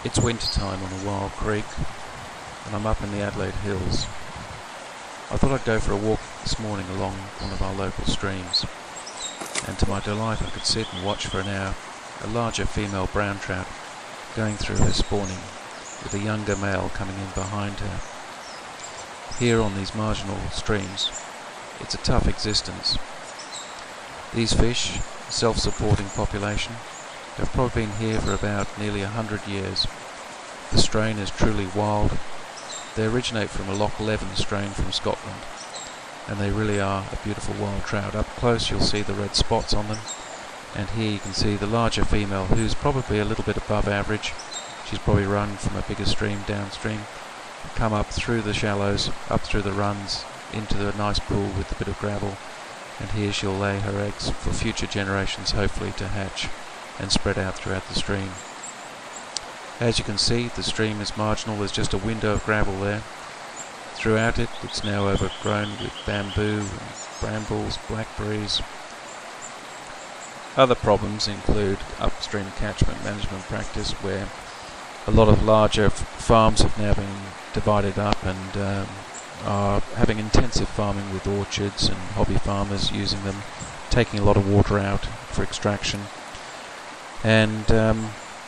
It's winter time on the Wildcreek, and I'm up in the Adelaide Hills. I thought I'd go for a walk this morning along one of our local streams, and to my delight I could sit and watch for an hour a larger female brown trout going through her spawning, with a younger male coming in behind her. Here on these marginal streams, it's a tough existence. These fish, a self-supporting population, have probably been here for about nearly 100 years. The strain is truly wild. They originate from a Loch Leven strain from Scotland, and they really are a beautiful wild trout. Up close you'll see the red spots on them, and here you can see the larger female, who's probably a little bit above average. She's probably run from a bigger stream downstream, come up through the shallows, up through the runs, into the nice pool with a bit of gravel, and here she'll lay her eggs for future generations hopefully to hatch and spread out throughout the stream. As you can see, the stream is marginal. There's just a window of gravel there. Throughout it, it's now overgrown with bamboo and brambles, blackberries. Other problems include upstream catchment management practice, where a lot of larger farms have now been divided up and are having intensive farming with orchards and hobby farmers using them, taking a lot of water out for extraction. And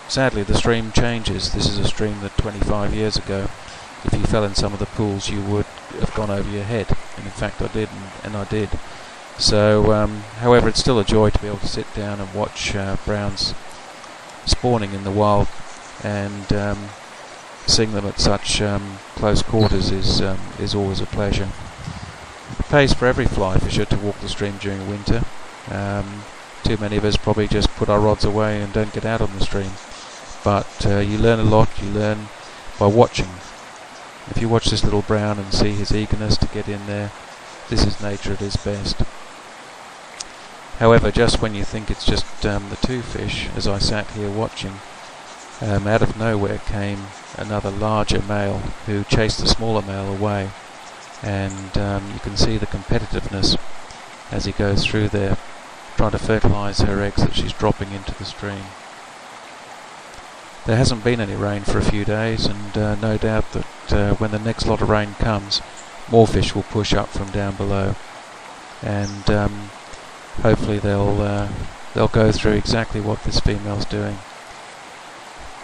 sadly the stream changes. This is a stream that 25 years ago, if you fell in some of the pools, you would have gone over your head, and in fact I did, and I did. So however, it's still a joy to be able to sit down and watch browns spawning in the wild, and seeing them at such close quarters is always a pleasure. It pays for every fly fisher to walk the stream during winter. Too many of us probably just put our rods away and don't get out on the stream, but you learn a lot. You learn by watching. If you watch this little brown and see his eagerness to get in there, this is nature at its best. However, just when you think it's just the two fish, as I sat here watching, out of nowhere came another larger male who chased the smaller male away, and you can see the competitiveness as he goes through there, trying to fertilise her eggs that she's dropping into the stream. There hasn't been any rain for a few days, and no doubt that when the next lot of rain comes, more fish will push up from down below, and hopefully they'll go through exactly what this female's doing.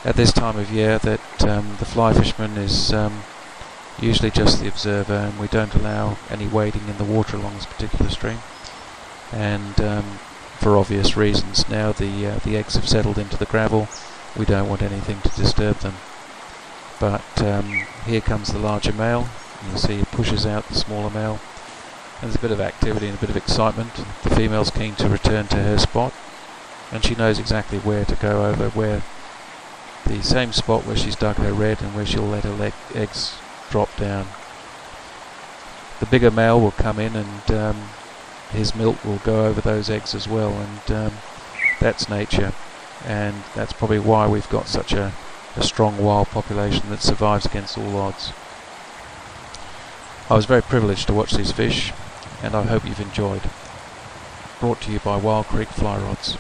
At this time of year, that the fly fisherman is usually just the observer, and we don't allow any wading in the water along this particular stream. And for obvious reasons, now the eggs have settled into the gravel, we don't want anything to disturb them. But here comes the larger male, and you'll see he pushes out the smaller male, and there's a bit of activity and a bit of excitement. The female's keen to return to her spot, and she knows exactly where to go over, where the same spot where she's dug her red and where she'll let her eggs drop down. The bigger male will come in, and his milk will go over those eggs as well, and that's nature, and that's probably why we've got such a strong wild population that survives against all odds. I was very privileged to watch these fish, and I hope you've enjoyed. Brought to you by Wildcreek Fly Rods.